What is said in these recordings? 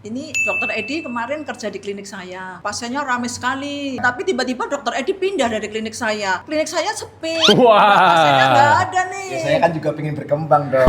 Ini dokter Edi kemarin kerja di klinik saya. Pasiennya ramai sekali. Tapi tiba-tiba dokter Edi pindah dari klinik saya. Klinik saya sepi. Wah. Pasiennya nggak ada nih. Ya, saya kan juga pengen berkembang dong.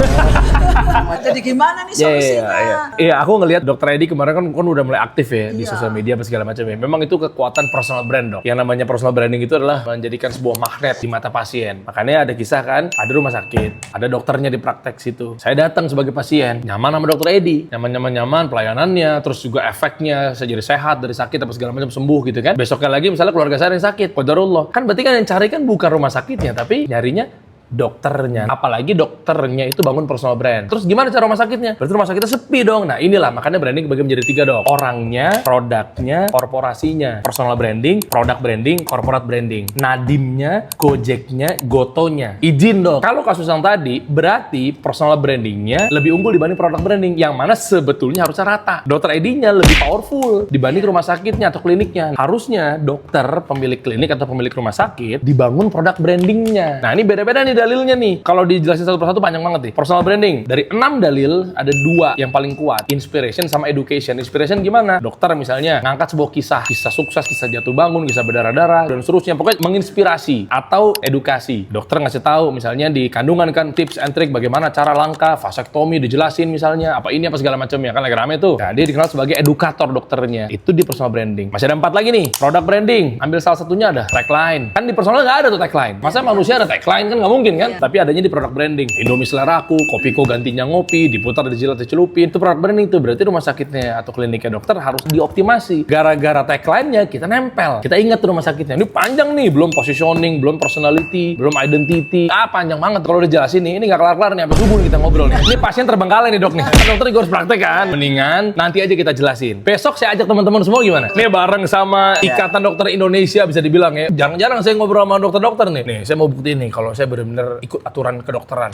Jadi gimana nih solusinya? Iya, aku ngelihat dokter Edi kemarin kan udah mulai aktif ya di Iya. sosial media apa segala macam ya. Memang itu kekuatan personal brand dok. Yang namanya personal branding itu adalah menjadikan sebuah magnet di mata pasien. Makanya ada kisah kan, ada rumah sakit, ada dokternya di praktek situ. Saya datang sebagai pasien, nyaman sama dokter Edi, nyaman pelayanannya, terus juga efeknya, saya jadi sehat dari sakit apa segala macam sembuh gitu kan. Besoknya lagi misalnya keluarga saya yang sakit, qadarullah. Kan berarti kan yang cari kan bukan rumah sakitnya, tapi nyarinya dokternya. Apalagi dokternya itu bangun personal brand. Terus gimana cara rumah sakitnya? Berarti rumah sakitnya sepi dong. Nah inilah makanya branding dibagi menjadi 3 dok. Orangnya, produknya, korporasinya. Personal branding, product branding, corporate branding. Nadimnya, Gojeknya, Gotonya. Izin dok. Kalau kasus yang tadi berarti personal brandingnya lebih unggul dibanding product branding. Yang mana sebetulnya harusnya rata. Dokter ID-nya lebih powerful dibanding rumah sakitnya atau kliniknya. Harusnya dokter, pemilik klinik atau pemilik rumah sakit dibangun product brandingnya. Nah ini beda-beda nih dalilnya nih. Kalau dijelasin satu persatu panjang banget nih. Personal branding. Dari 6 dalil, ada 2 yang paling kuat. Inspiration sama education. Inspiration gimana? Dokter misalnya ngangkat sebuah kisah. Kisah sukses, kisah jatuh bangun, kisah berdarah-darah, dan seterusnya. Pokoknya menginspirasi. Atau edukasi. Dokter ngasih tahu misalnya di kandungan kan tips and trick bagaimana cara langkah, vasektomi dijelasin misalnya. Apa ini apa segala macamnya. Kan lagi rame tuh. Nah dia dikenal sebagai edukator dokternya. Itu di personal branding. Masih ada 4 lagi nih. Product branding. Ambil salah satunya ada tagline. Kan di personal nggak ada tuh tagline. Masa manusia ada tagline kan nggak mungkin kan? Tapi adanya di product branding. Indomie seleraku, kopiko gantinya ngopi, diputar, dijilat, dicelupin. Itu product branding tuh. Berarti rumah sakitnya atau kliniknya dokter harus dioptimasi. Gara-gara tagline-nya kita nempel. Kita ingat tuh rumah sakitnya. Ini panjang nih, belum positioning, belum personality, belum identity. Panjang banget kalau udah jelasin nih. Ini nggak kelar-kelar nih sampai subuh nih kita ngobrol nih. Ini pasien terbengkalai nih dok nih. Kan dokter juga harus praktek kan. Mendingan nanti aja kita jelasin. Besok saya ajak teman-teman semua gimana? Nih bareng sama Ikatan Dokter Indonesia bisa dibilang ya. Jarang-jarang saya ngobrol sama dokter-dokter nih. Nih saya mau buktiin nih kalau saya benar-benar ikut aturan kedokteran.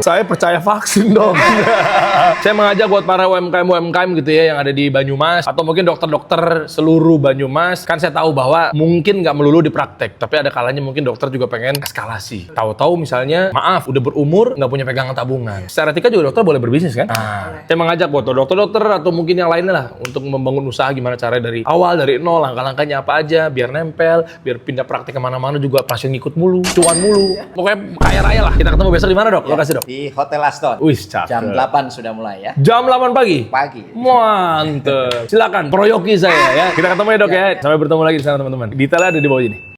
Saya percaya vaksin dong. Saya mengajak buat para UMKM gitu ya yang ada di Banyumas atau mungkin dokter-dokter seluruh Banyumas. Kan saya tahu bahwa mungkin nggak melulu di praktek, tapi ada kalanya mungkin dokter juga pengen eskalasi. Tahu-tahu misalnya, maaf, udah berumur nggak punya pegangan tabungan. Secara etika juga dokter boleh berbisnis kan? Nah, saya mengajak buat dokter-dokter atau mungkin yang lainnya lah untuk membangun usaha gimana caranya dari awal, dari nol, langkah-langkahnya apa aja, biar nempel, biar pindah praktek kemana-mana juga pasien ngikut mulu, cuan mulu. Pokoknya kaya raya lah. Kita ketemu besok di mana dok? Lokasi dok? Di Hotel Aston. Wih, cakep. Jam 8 sudah mulai ya. Jam 8 pagi? Pagi. Mantep. Silakan, proyoki saya ya. Kita ketemu ya dok ya. Sampai bertemu lagi di sana teman-teman. Detailnya ada di bawah ini.